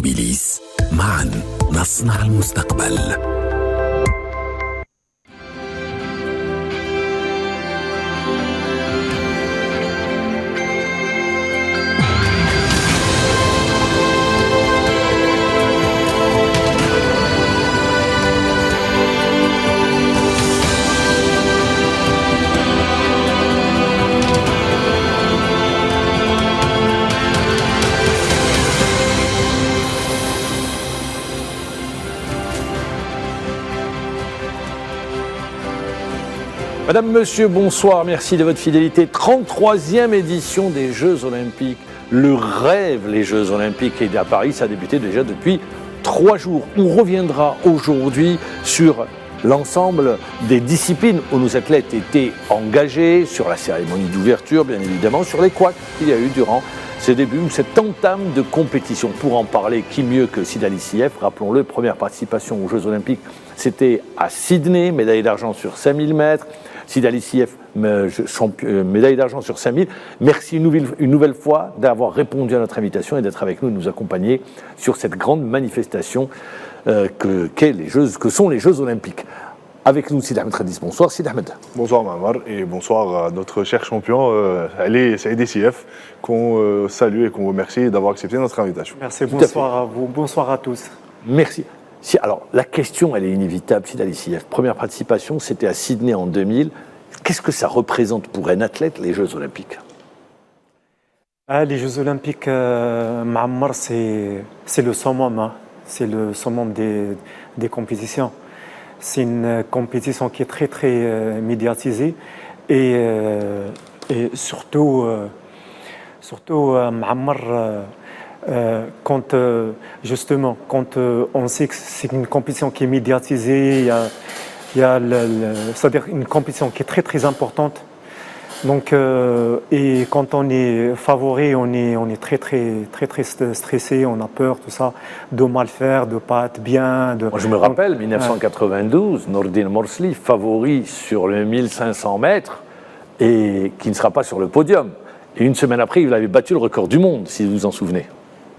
موبيليس. معا نصنع المستقبل. Madame, Monsieur, bonsoir, merci de votre fidélité. 33e édition des Jeux Olympiques. Le rêve, les Jeux Olympiques, et à Paris, ça a débuté déjà depuis 3 jours. On reviendra aujourd'hui sur l'ensemble des disciplines où nos athlètes étaient engagés, sur la cérémonie d'ouverture, bien évidemment, sur les couacs qu'il y a eu durant ces débuts, ou cette entame de compétition. Pour en parler, qui mieux que Sid Alisiev, rappelons-le, première participation aux Jeux Olympiques, c'était à Sydney, médaille d'argent sur 5000 mètres. Sid Alisiev, médaille d'argent sur 5000. Merci une nouvelle fois d'avoir répondu à notre invitation et d'être avec nous, de nous accompagner sur cette grande manifestation que sont les Jeux Olympiques. Avec nous, Sid Ahmed Khadis. Bonsoir, Sid Ahmed. Bonsoir, Mamar, et bonsoir à notre cher champion, Saïd Alisiev, qu'on salue et qu'on remercie d'avoir accepté notre invitation. Merci, bonsoir à vous, bonsoir à tous. Merci. Alors, la question, elle est inévitable, Sid Alisiev. Première participation, c'était à Sydney en 2000. Qu'est-ce que ça représente pour un athlète, les Jeux Olympiques ? Les Jeux Olympiques, Ma'ammar, c'est le summum. Hein. C'est le summum des compétitions. C'est une compétition qui est très, très médiatisée. Et surtout Ma'ammar, quand on sait que c'est une compétition qui est médiatisée, c'est-à-dire une compétition qui est très très importante. Donc, et quand on est favori, on est très très très très stressé, on a peur, tout ça, de mal faire, de pas être bien. Moi, je me rappelle, 1992, Nordin Morsli, favori sur le 1500 mètres et qui ne sera pas sur le podium. Et une semaine après, il avait battu le record du monde, si vous vous en souvenez.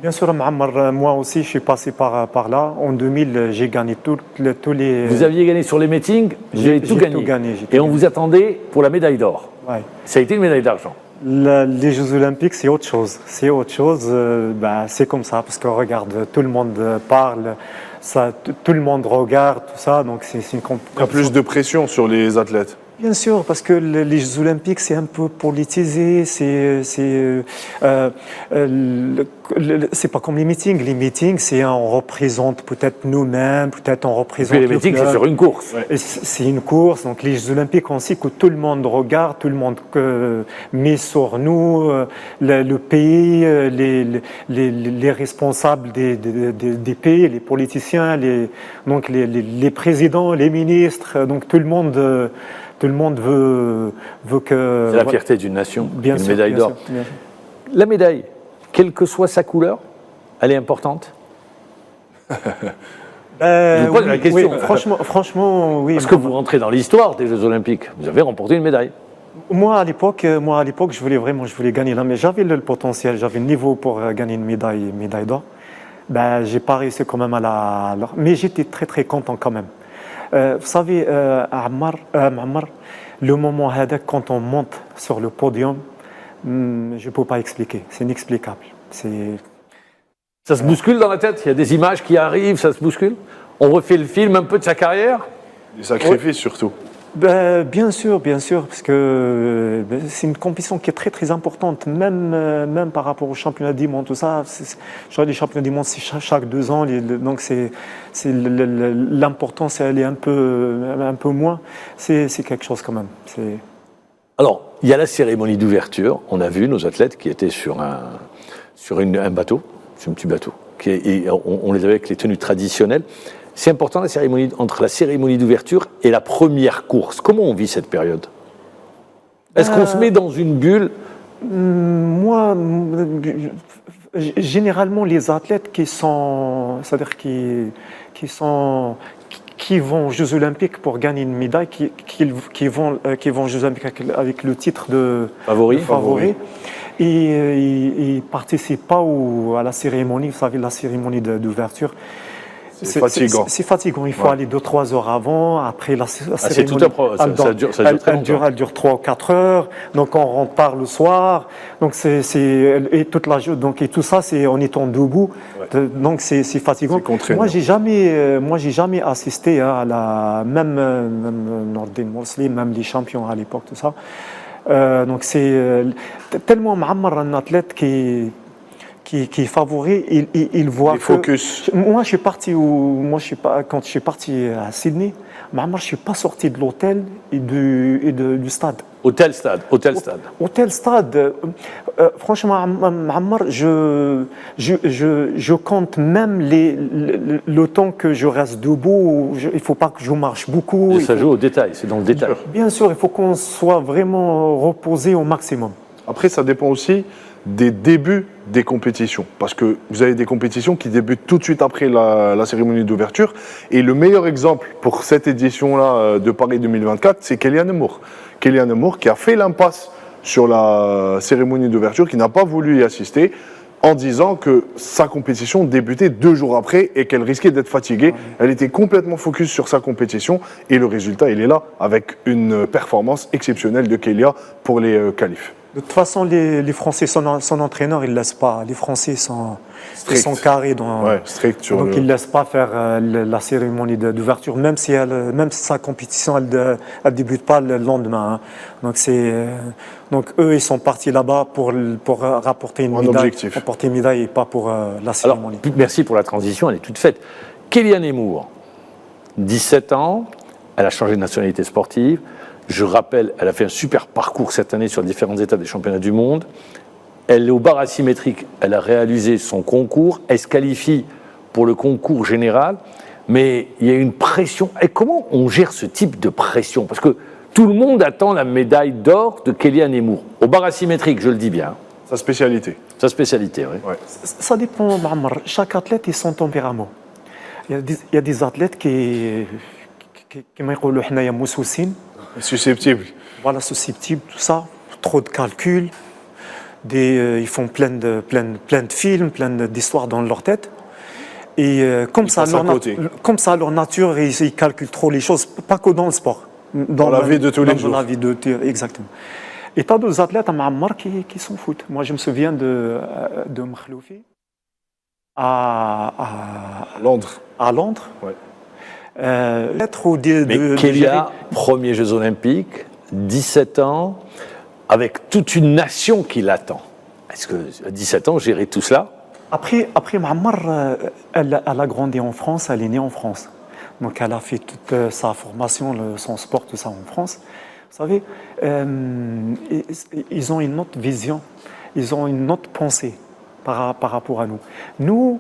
Bien sûr, Ma'ammar, moi aussi, je suis passé par là. En 2000, j'ai gagné tous les... Vous aviez gagné sur les meetings, vous avez tout gagné. Et on vous attendait pour la médaille d'or. Ouais. Ça a été une médaille d'argent. Les Jeux Olympiques, c'est autre chose. C'est autre chose. C'est comme ça, parce que regarde, tout le monde parle, tout le monde regarde, tout ça. Donc c'est une compétition. Il y a plus de pression sur les athlètes. Bien sûr, parce que les Jeux Olympiques, c'est un peu politisé, c'est pas comme les meetings. Les meetings, c'est on représente peut-être nous-mêmes, peut-être on représente. Et les meetings, c'est sur une course. Ouais. C'est une course, donc les Jeux Olympiques, on sait que tout le monde regarde, tout le monde met sur nous, le pays, les responsables des pays, les politiciens, les présidents, les ministres, donc tout le monde veut que... C'est la fierté d'une nation, bien une sûr, médaille d'or. La médaille, quelle que soit sa couleur, elle est importante. Je vous pose la question. Oui, franchement, oui. Parce que vous rentrez dans l'histoire des Jeux Olympiques. Vous avez remporté une médaille. Moi, à l'époque, je voulais gagner là, mais j'avais le potentiel, j'avais le niveau pour gagner une médaille d'or. J'ai pas réussi quand même mais j'étais très très content quand même. Vous savez, Ma'ammar, le moment quand on monte sur le podium, je ne peux pas expliquer, c'est inexplicable. Ça se bouscule dans la tête, il y a des images qui arrivent, ça se bouscule. On refait le film un peu de sa carrière. Des sacrifices surtout. Bien sûr, parce que c'est une compétition qui est très très importante, même par rapport aux championnats du monde, tout ça. Les championnats du monde, c'est chaque 2 ans, donc l'importance, elle est un peu moins. C'est quelque chose quand même. Alors, il y a la cérémonie d'ouverture. On a vu nos athlètes qui étaient sur un bateau, sur un petit bateau, et on les avait avec les tenues traditionnelles. C'est important entre la cérémonie d'ouverture et la première course. Comment on vit cette période ? Est-ce qu'on se met dans une bulle ? Moi, généralement, les athlètes c'est-à-dire qui vont aux Jeux Olympiques pour gagner une médaille, qui vont aux Jeux Olympiques avec le titre de favori. il ne participe pas à la cérémonie, vous savez, la cérémonie d'ouverture. C'est fatigant. C'est fatigant. Il faut aller 2-3 heures avant. Après, la c'est tout cérémonie, ça dure très longtemps. Elle dure 3 ou 4 heures. Donc, on rentre tard le soir. Donc, et toute la donc, et tout ça, c'est en étant debout. Ouais. Donc, c'est fatigant. C'est contraignant. Moi, j'ai jamais assisté à même Nordin Muslim, même les champions à l'époque, tout ça. Donc, c'est tellement Ma'ammar, un athlète qui est favori, il voit Les focus. Moi, quand je suis parti à Sydney, Ma'ammar, je ne suis pas sorti de l'hôtel et du stade. Hôtel Stade. Hôtel Stade, franchement, Ma'ammar, je compte même le temps que je reste debout. Il ne faut pas que je marche beaucoup. Et ça joue au détail, c'est dans le détail. Bien sûr, il faut qu'on soit vraiment reposé au maximum. Après, ça dépend aussi des débuts des compétitions. Parce que vous avez des compétitions qui débutent tout de suite après la cérémonie d'ouverture. Et le meilleur exemple pour cette édition-là de Paris 2024, c'est Kélian Amour. Kélian Amour qui a fait l'impasse sur la cérémonie d'ouverture, qui n'a pas voulu y assister, en disant que sa compétition débutait 2 jours après et qu'elle risquait d'être fatiguée. Elle était complètement focus sur sa compétition et le résultat, il est là, avec une performance exceptionnelle de Kélia pour les qualifs. De toute façon, les Français, son entraîneur, il ne laisse pas. Les Français sont carrés. Strict sur donc, il ne laisse pas faire la cérémonie d'ouverture, même si sa compétition, elle ne débute pas le lendemain. Hein. Donc, eux, ils sont partis là-bas pour rapporter une médaille et pas pour la cérémonie. Alors, merci pour la transition, elle est toute faite. Kélian Amour, 17 ans, elle a changé de nationalité sportive. Je rappelle, elle a fait un super parcours cette année sur différentes étapes des championnats du monde. Elle est au bar asymétrique, elle a réalisé son concours, elle se qualifie pour le concours général, mais il y a une pression. Et comment on gère ce type de pression? Parce que tout le monde attend la médaille d'or de Kélian Amour. Au bar asymétrique, je le dis bien. sa spécialité. Sa spécialité, oui. Ouais. Ça dépend, Ma'ammar. Chaque athlète et son tempérament. Il y a des athlètes qui m'ont dit Susceptible. voilà, susceptibles, tout ça, trop de calculs, ils font plein de films, plein d'histoires dans leur tête. Et comme ça, leur nature, ils calculent trop les choses, pas que dans le sport. Dans la vie de tous les jours. Dans la vie exactement. Et t'as d'autres athlètes à Ma'ammar qui s'en foutent. Moi, je me souviens de Makhloufi à Londres. À Londres. Ouais. Mais Kélia, premiers Jeux Olympiques, 17 ans, avec toute une nation qui l'attend. Est-ce que à 17 ans, gérer tout cela? Après Ma'ammar, elle a grandi en France, elle est née en France. Donc elle a fait toute sa formation, son sport, tout ça en France. Vous savez, ils ont une autre vision, ils ont une autre pensée par rapport à nous. Nous,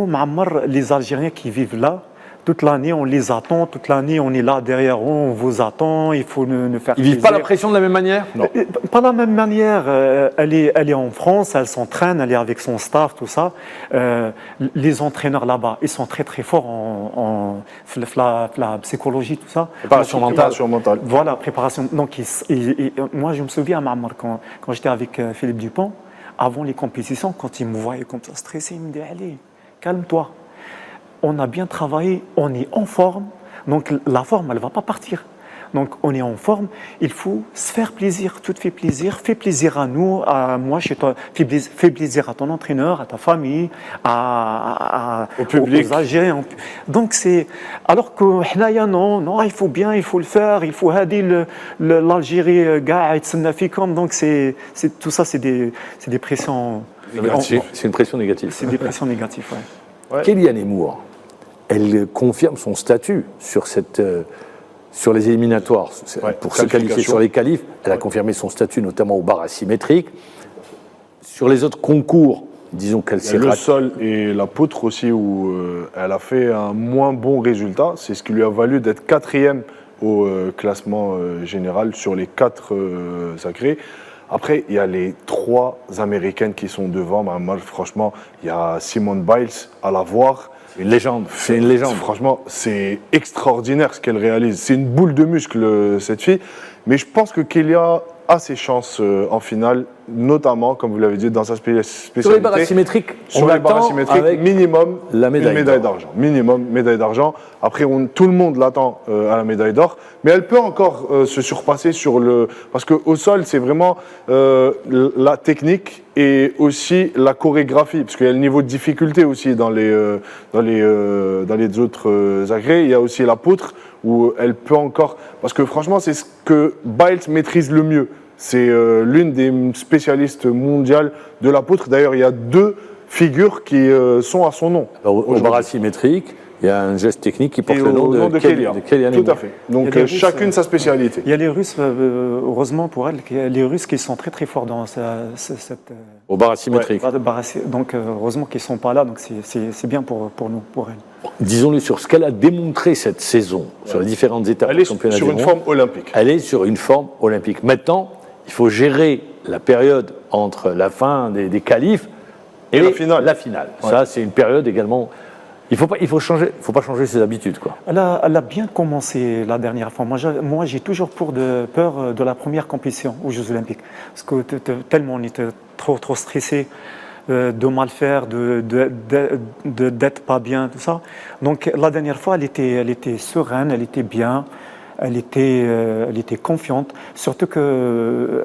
Ma'ammar, les Algériens qui vivent là, toute l'année, on les attend. Toute l'année, on est là derrière eux, on vous attend. Il faut nous faire plaisir. Ils vivent pas la pression de la même manière? Non. Pas de la même manière. Elle est en France, elle s'entraîne, elle est avec son staff, tout ça. Les entraîneurs là-bas, ils sont très très forts en la psychologie, tout ça. Préparation mentale. Voilà, préparation. Donc, moi, je me souviens à Ma'ammar, quand j'étais avec Philippe Dupont, avant les compétitions, quand il me voyait comme ça stressé, il me dit « Allez, calme-toi. On a bien travaillé, on est en forme, donc la forme, elle ne va pas partir. Donc on est en forme, il faut se faire plaisir, tout te fait plaisir à nous, à moi, chez toi, fais plaisir à ton entraîneur, à ta famille, au public. Aux âgés. Donc c'est... Alors que non, il faut bien, il faut le faire, il faut aider l'Algérie, donc tout ça, c'est des pressions... C'est une pression négative. C'est des pressions négatives, ouais. Kélian Amour, elle confirme son statut sur les éliminatoires, pour se qualifier sur les qualifs. Elle a confirmé son statut, notamment au bar asymétrique. Sur les autres concours, disons qu'elle s'est ratée. Le sol et la poutre aussi, où elle a fait un moins bon résultat. C'est ce qui lui a valu d'être 4e au classement général sur les 4 sacrés. Après, il y a les 3 Américaines qui sont devant. Moi, franchement, il y a Simone Biles à la voir. Une légende. C'est une légende. Franchement, c'est extraordinaire ce qu'elle réalise. C'est une boule de muscle, cette fille. Mais je pense que Kélia a ses chances en finale. notamment, comme vous l'avez dit, dans sa spécialité. Sur les barres asymétriques, Sur on les barres attend asymétriques, avec minimum la médaille une médaille d'or. d'argent. Minimum médaille d'argent. Après, tout le monde l'attend à la médaille d'or, mais elle peut encore se surpasser sur le... Parce qu'au sol, c'est vraiment la technique et aussi la chorégraphie, parce qu'il y a le niveau de difficulté aussi dans les autres agrès. Il y a aussi la poutre, où elle peut encore... Parce que franchement, c'est ce que Biles maîtrise le mieux. C'est l'une des spécialistes mondiales de la poutre. D'ailleurs, il y a 2 figures qui sont à son nom. Au barre asymétrique, il y a un geste technique qui porte Et le nom au nom de Kélian. Kélian Tout à Imour. fait. Il y a Donc les Russes, chacune sa spécialité. Il y a les Russes, heureusement pour elle, les Russes qui sont très très forts dans cette Au barre asymétrique. donc heureusement qu'ils ne sont pas là, donc c'est bien pour nous, pour elle. Disons-le sur ce qu'elle a démontré cette saison, sur les différentes étapes Elle du est championnat sur du une monde. forme olympique. Elle est sur une forme olympique. Maintenant, il faut gérer la période entre la fin des qualifs et la finale. Ouais. Ça, c'est une période également. Il faut pas changer ses habitudes, quoi. Elle a bien commencé la dernière fois. Moi, j'ai toujours peur de la première compétition aux Jeux Olympiques. Parce que tellement on était trop stressé de mal faire, d'être pas bien, tout ça. Donc la dernière fois, elle était sereine, elle était bien. Elle était confiante, surtout que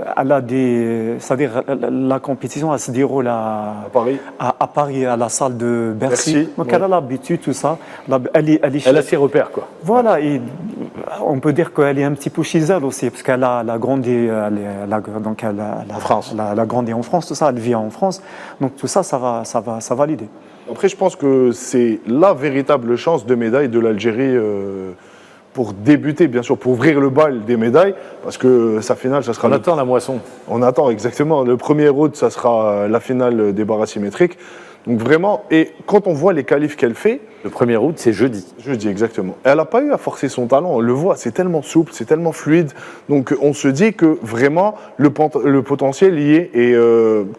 c'est-à-dire la compétition elle se déroule à Paris, à la salle de Bercy. Bercy, Donc ouais. elle a l'habitude, tout ça. Elle a ses repères, quoi. Voilà, et on peut dire qu'elle est un petit peu chez elle aussi, parce qu'elle a grandi, France. Elle a grandi en France, tout ça, elle vit en France. Donc tout ça, ça va l'aider. Après, je pense que c'est la véritable chance de médaille de l'Algérie pour débuter, bien sûr, pour ouvrir le bal des médailles, parce que sa finale, ça sera... On attend la moisson. On attend, exactement. Le 1er août, ça sera la finale des barres asymétriques. Donc vraiment, et quand on voit les qualifs qu'elle fait... Le 1er août, c'est jeudi. Jeudi, exactement. Elle n'a pas eu à forcer son talent, on le voit, c'est tellement souple, c'est tellement fluide. Donc on se dit que vraiment, le potentiel y est. Et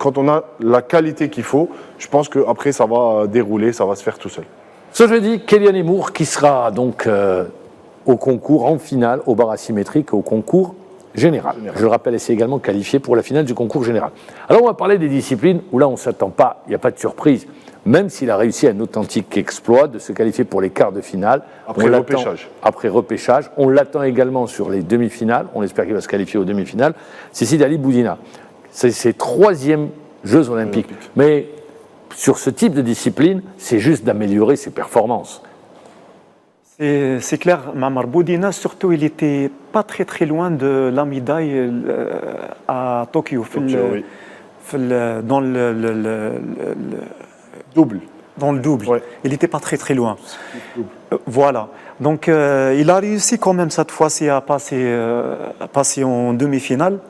quand on a la qualité qu'il faut, je pense qu'après, ça va dérouler, ça va se faire tout seul. Ce jeudi, Kélian Imour qui sera donc au concours en finale, au barre asymétrique, au concours général. Je le rappelle, elle s'est également qualifiée pour la finale du concours général. Alors on va parler des disciplines où là on ne s'attend pas, il n'y a pas de surprise. Même s'il a réussi un authentique exploit de se qualifier pour les quarts de finale. Après repêchage. Après repêchage. On l'attend également sur les demi-finales. On espère qu'il va se qualifier aux demi-finales. C'est Sidi Ali Boudina. C'est ses 3e Jeux Olympiques. Mais sur ce type de discipline, c'est juste d'améliorer ses performances. C'est clair, Mamar Boudina, surtout, il n'était pas très loin de la médaille à Tokyo, Oui. dans le Double. Dans le double. Ouais. Il n'était pas très loin. Voilà. Donc, il a réussi quand même cette fois-ci à passer en demi-finale. Vous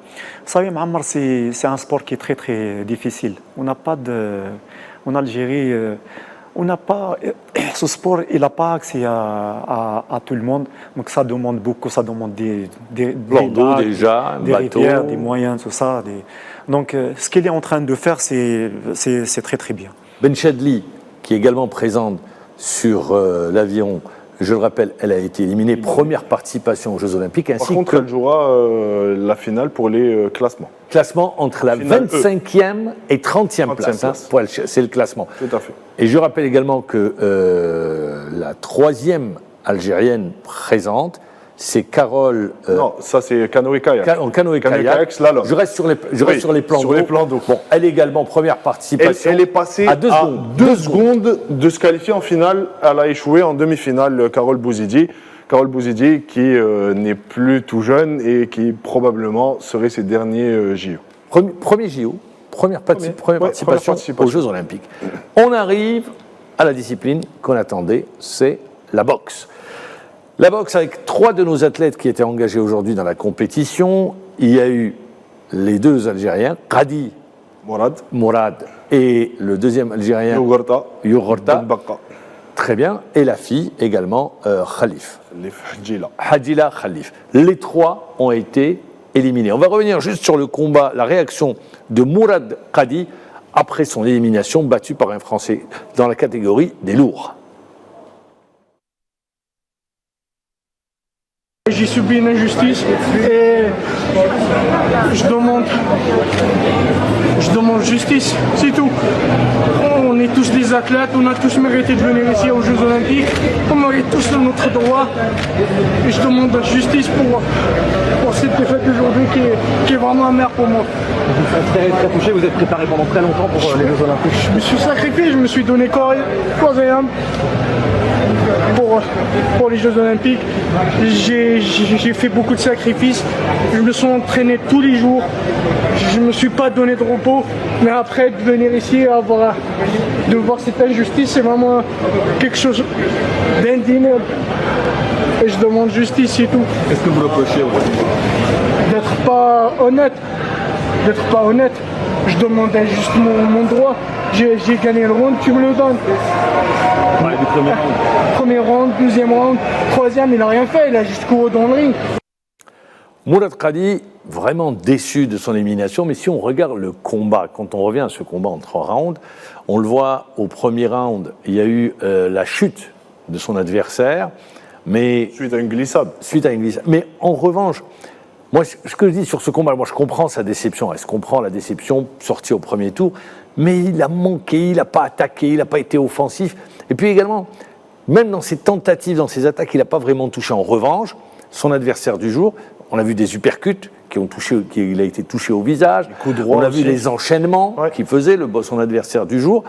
savez, Mamar, c'est un sport qui est très difficile. On n'a pas en Algérie... on n'a pas, ce sport, il n'a pas accès à tout le monde. Donc ça demande beaucoup, ça demande des Plan d'eau lacs, déjà, un des bateau. rivières, des moyens, tout ça. Donc ce qu'il est en train de faire, c'est très bien. Ben Chadli, qui est également présente sur l'aviron, je le rappelle, elle a été éliminée, première participation aux Jeux Olympiques, Par ainsi contre, que elle jouera la finale pour les classements. classement entre la Finale 25e et 30e place. 30e Hein, place. c'est le classement. Tout à fait. Et je rappelle également que la 3e algérienne présente, c'est Carole. Non, ça c'est canoë-kayak. En canoë-kayak. Slalom. Je reste sur les plans d'eau. Sur les plans d'eau. Bon, elle est également première participation. Elle est passée à 2 secondes. 2 secondes de se qualifier en finale. Elle a échoué en demi-finale, Carole Bouzidi. Carole Bouzidi qui n'est plus tout jeune et qui probablement serait ses derniers JO. Premier JO, première participation aux Jeux Olympiques. On arrive à la discipline qu'on attendait, c'est la boxe. La boxe avec 3 de nos athlètes qui étaient engagés aujourd'hui dans la compétition. Il y a eu les 2 Algériens, Qadi Mourad et le 2e Algérien, Yougorta. Baka. Très bien. Et la fille également, Khalif. Hadjila. Hadjila Khalif. Les 3 ont été éliminés. On va revenir juste sur le combat, la réaction de Mourad Qadi après son élimination battu par un Français dans la catégorie des lourds. J'ai subi une injustice et je demande justice, c'est tout. On est tous des athlètes, on a tous mérité de venir ici aux Jeux Olympiques, on mérite tous notre droit et je demande justice pour cette défaite d'aujourd'hui qui est vraiment amère pour moi. Vous êtes très touché, vous êtes préparé pendant très longtemps pour les Jeux Olympiques. Je me suis sacrifié, je me suis donné corps et âme pour les Jeux Olympiques. J'ai fait beaucoup de sacrifices, je me suis entraîné tous les jours, je ne me suis pas donné de repos, mais après de venir ici de voir cette injustice, c'est vraiment quelque chose d'indigne et je demande justice et tout. Qu'est-ce que vous reprochez aujourd'hui? D'être pas honnête, je demande juste mon droit. J'ai gagné le round, tu me le donnes. Ouais, du premier round. Premier round, deuxième round, troisième, il n'a rien fait, il a juste couru dans le ring. Mourad Qadi, vraiment déçu de son élimination, mais si on regarde le combat, quand on revient à ce combat en 3 rounds, on le voit au premier round, il y a eu la chute de son adversaire, mais... Suite à une glissade. Mais en revanche, moi, ce que je dis sur ce combat, moi je comprends sa déception, elle se comprend la déception sortie au premier tour, mais il a manqué, il n'a pas attaqué, il n'a pas été offensif. Et puis également, même dans ses tentatives, dans ses attaques, il n'a pas vraiment touché. En revanche, son adversaire du jour, on a vu des uppercuts il a été touché au visage, on a vu les enchaînements qu'il faisait, son adversaire du jour,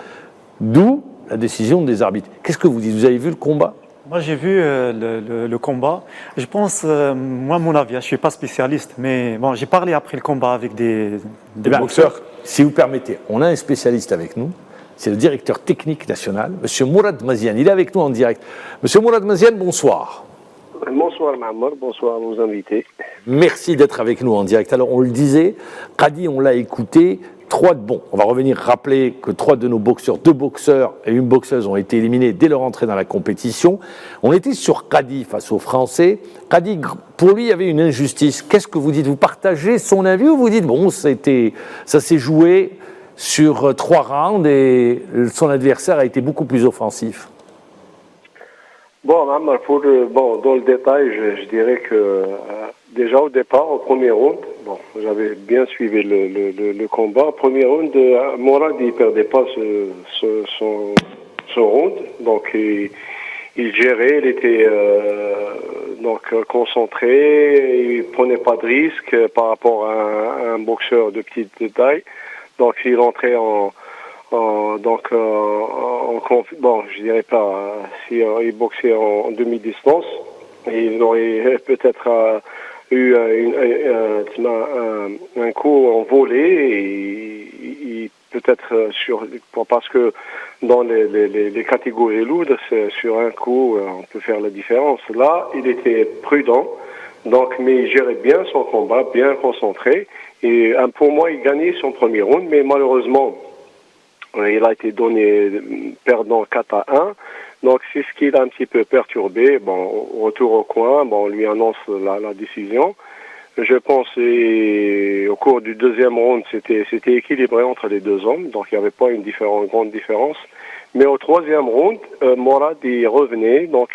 d'où la décision des arbitres. Qu'est-ce que vous dites? Vous avez vu le combat? Moi, j'ai vu le combat. Je pense, moi, mon avis, je ne suis pas spécialiste, mais bon, j'ai parlé après le combat avec des boxeurs. Si vous permettez, on a un spécialiste avec nous, c'est le directeur technique national, M. Mourad Maziane. Il est avec nous en direct. M. Mourad Maziane, bonsoir. Bonsoir Mahmoud, bonsoir à vos invités. Merci d'être avec nous en direct. Alors, on le disait, Qadi, on l'a écouté. On va revenir rappeler que 3 de nos boxeurs, 2 boxeurs et une boxeuse ont été éliminés dès leur entrée dans la compétition. On était sur Qadi face aux Français. Qadi, pour lui, il y avait une injustice. Qu'est-ce que vous dites? Vous partagez son avis ou vous dites, bon, ça s'est joué sur 3 rounds et son adversaire a été beaucoup plus offensif? Bon, dans le détail, je dirais que déjà au départ, au premier round, j'avais bien suivi le combat. Au premier round, Mourad, il perdait pas son round, donc il gérait, il était concentré, il prenait pas de risque par rapport à un boxeur de petite taille, donc il entrait je dirais pas si il boxait en demi-distance, il aurait peut-être eu un coup en volée et peut-être parce que dans les catégories lourdes, sur un coup on peut faire la différence. Là, il était prudent, mais il gérait bien son combat, bien concentré, et pour moi il gagnait son premier round, mais malheureusement il a été donné perdant 4-1. Donc c'est ce qui l'a un petit peu perturbé. Bon, retour au coin, on lui annonce la décision. Je pense au cours du deuxième round, c'était équilibré entre les 2 hommes, donc il n'y avait pas une grande différence. Mais au troisième round, Mourad y revenait, donc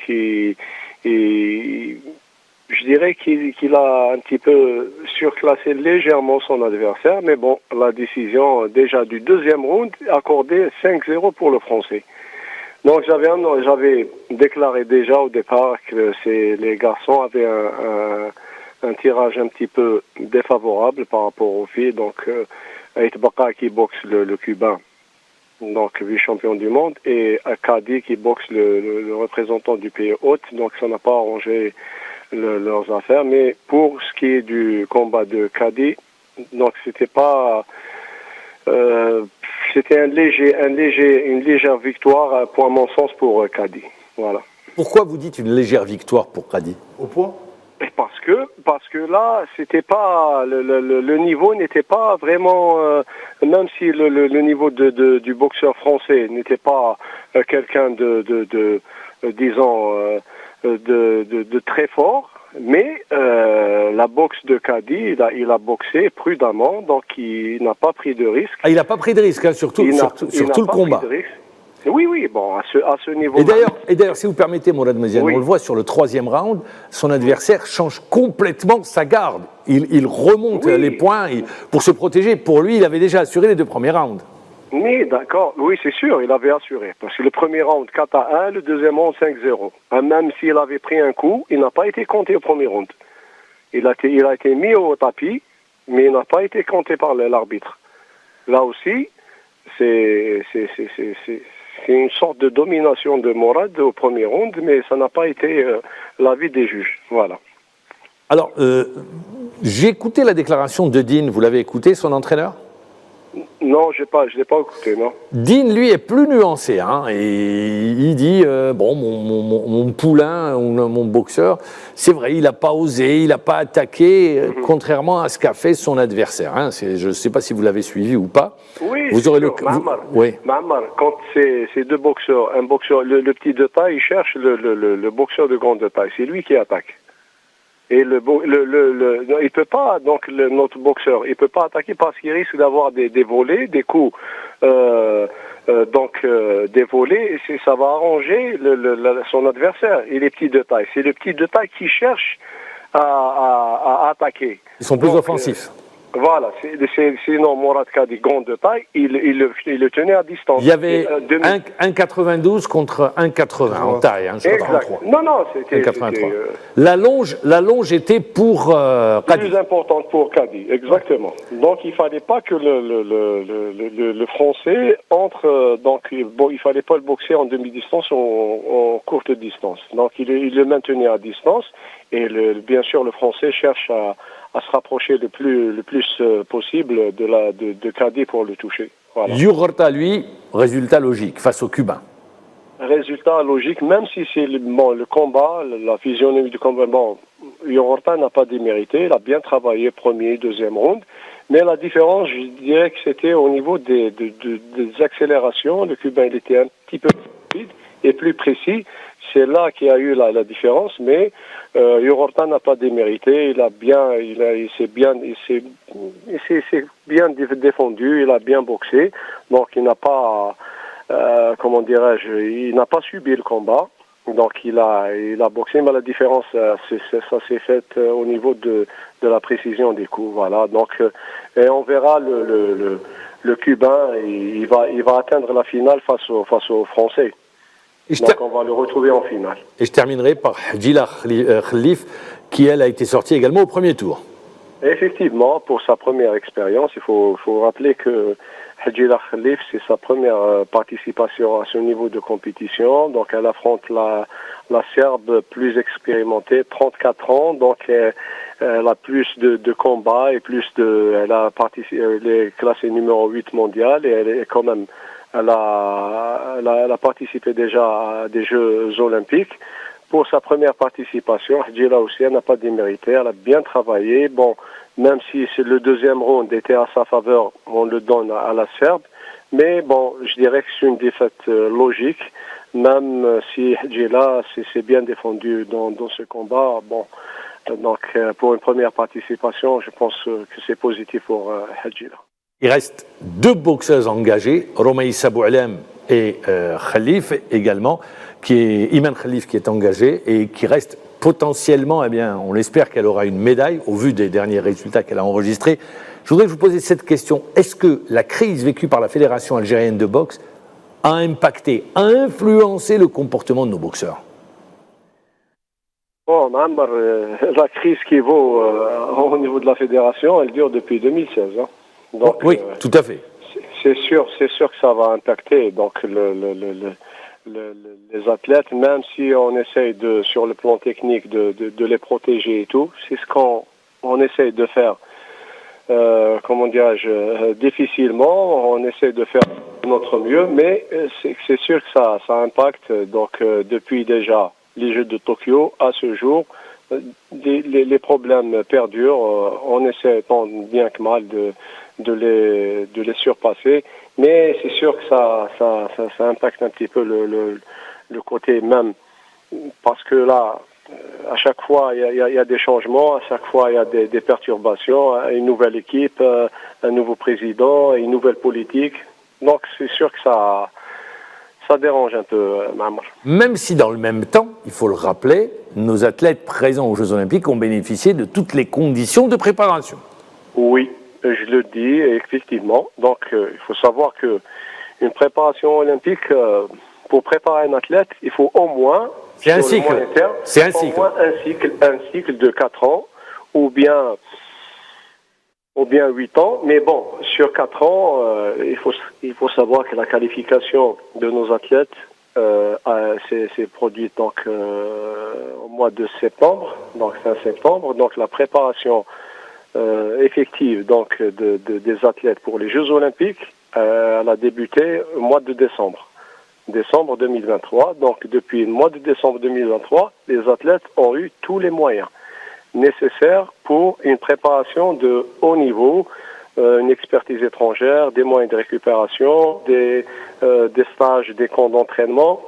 je dirais qu'il a un petit peu surclassé légèrement son adversaire, mais bon, la décision déjà du deuxième round accordait 5-0 pour le Français. Donc j'avais déclaré déjà au départ que les garçons avaient un tirage un petit peu défavorable par rapport aux filles. Donc Aït Baka qui boxe le Cubain, donc vice-champion du monde, et Qadi qui boxe le représentant du pays hôte, donc ça n'a pas arrangé leurs affaires. Mais pour ce qui est du combat de Qadi, donc c'était pas c'était une légère victoire à mon sens pour Qadi. Voilà. Pourquoi vous dites une légère victoire pour Qadi? Au point? Parce que là, c'était pas le niveau n'était pas vraiment, même si le niveau du boxeur français n'était pas quelqu'un de très fort, mais la boxe de Qadi, il a boxé prudemment, donc il n'a pas pris de risque. Ah, il n'a pas pris de risque, hein, sur tout le combat. Oui, bon, à ce niveau. Et d'ailleurs, si vous permettez, Mourad Meziane, Oui. on le voit sur le 3e round, son adversaire change complètement sa garde. Il remonte Oui. les points pour se protéger. Pour lui, il avait déjà assuré les 2 premiers rounds. Oui, d'accord. Oui, c'est sûr, il avait assuré. Parce que le premier round 4-1, le deuxième round 5-0. Même s'il avait pris un coup, il n'a pas été compté au premier round. Il a été mis au tapis, mais il n'a pas été compté par l'arbitre. Là aussi, c'est une sorte de domination de Mourad au premier round, mais ça n'a pas été l'avis des juges. Voilà. Alors, j'ai écouté la déclaration de Dean. Vous l'avez écouté, son entraîneur? Non, je l'ai pas écouté, non. Dean, lui, est plus nuancé. Et il dit, bon, mon poulain, mon boxeur, c'est vrai, il n'a pas osé, il n'a pas attaqué, contrairement à ce qu'a fait son adversaire. Je ne sais pas si vous l'avez suivi ou pas. Oui, vous aurez oui. Quand ces deux boxeurs, un boxeur, le petit de taille, il cherche le boxeur de grande taille. C'est lui qui attaque. Et il peut pas, donc notre boxeur, il peut pas attaquer parce qu'il risque d'avoir des volets, des coups, des volets, et ça va arranger son adversaire. Il est petit de taille. C'est le petit de taille qui cherche à attaquer. Ils sont plus offensifs. Voilà, sinon Mourad Kadi, grand de taille, il le tenait à distance. Il y avait 1,92 contre 1,80 en taille, je crois, 33. Non, c'était... 1,83. La longe était pour Kadi. Plus importante pour Kadi, exactement. Donc il ne fallait pas que le Français entre... il fallait pas le boxer en demi-distance ou en courte distance. Donc il le maintenait à distance et bien sûr le Français cherche à se rapprocher le plus possible de Kadi pour le toucher. Voilà. Yugurta, lui, résultat logique face aux Cubains. Résultat logique, même si c'est le combat, la physionomie du combat, Yugurta n'a pas démérité, il a bien travaillé premier, deuxième round, mais la différence, je dirais que c'était au niveau des accélérations. Le Cubain, il était un petit peu plus rapide et plus précis. C'est là qu'il y a eu la différence, mais Yugurta n'a pas démérité. Il s'est bien défendu, il a bien boxé. Donc il n'a pas, il n'a pas subi le combat. Donc il a boxé, mais la différence, ça s'est fait au niveau de la précision des coups. Voilà. Donc et on verra le Cubain, il va atteindre la finale face aux Français. Donc on va le retrouver en finale. Et je terminerai par Hadjila Khalif, qui elle a été sortie également au premier tour. Effectivement, pour sa première expérience, il faut rappeler que Hadjila Khalif, c'est sa première participation à ce niveau de compétition. Donc elle affronte la Serbe plus expérimentée, 34 ans. Donc elle a plus de combats et elle est classée numéro 8 mondial et elle est quand même... Elle a participé déjà à des Jeux Olympiques. Pour sa première participation, Hadjila aussi, elle n'a pas démérité, elle a bien travaillé. Bon, même si le deuxième round était à sa faveur, on le donne à la Serbe. Mais bon, je dirais que c'est une défaite logique, même si Hadjila s'est bien défendu dans ce combat. Bon, donc pour une première participation, je pense que c'est positif pour Hadjila. Il reste 2 boxeuses engagées, Romaïssa Boualem et Khalif également, Iman Khalif qui est engagée et qui reste potentiellement, on l'espère qu'elle aura une médaille au vu des derniers résultats qu'elle a enregistrés. Je voudrais vous poser cette question. Est-ce que la crise vécue par la Fédération algérienne de boxe a impacté, a influencé le comportement de nos boxeurs? Bon, la crise qui vaut au niveau de la Fédération, elle dure depuis 2016. Donc, oui, tout à fait. C'est sûr que ça va impacter donc les athlètes, même si on essaye sur le plan technique de les protéger et tout. C'est ce qu'on essaye de faire. Difficilement. On essaie de faire notre mieux, mais c'est sûr que ça impacte. Donc depuis déjà les Jeux de Tokyo à ce jour, les problèmes perdurent. On essaie tant bien que mal de les surpasser, mais c'est sûr que ça impacte un petit peu le côté même, parce que là, à chaque fois il y a des changements, à chaque fois il y a des perturbations, une nouvelle équipe, un nouveau président, une nouvelle politique. Donc c'est sûr que ça dérange un peu, Maamar. Même si dans le même temps, il faut le rappeler, nos athlètes présents aux Jeux Olympiques ont bénéficié de toutes les conditions de préparation. Oui, je le dis, effectivement. Donc, il faut savoir que une préparation olympique, pour préparer un athlète, il faut au moins, C'est un sur le cycle. moyen terme, C'est un au cycle. moins un cycle de 4 ans, ou bien 8 ans. Mais bon, sur 4 ans, il faut savoir que la qualification de nos athlètes s'est produite donc, au mois de septembre, donc fin septembre. Donc la préparation effective donc, des athlètes pour les Jeux Olympiques, elle a débuté au mois de décembre 2023. Donc depuis le mois de décembre 2023, les athlètes ont eu tous les moyens nécessaires pour une préparation de haut niveau, une expertise étrangère, des moyens de récupération, des stages, des camps d'entraînement.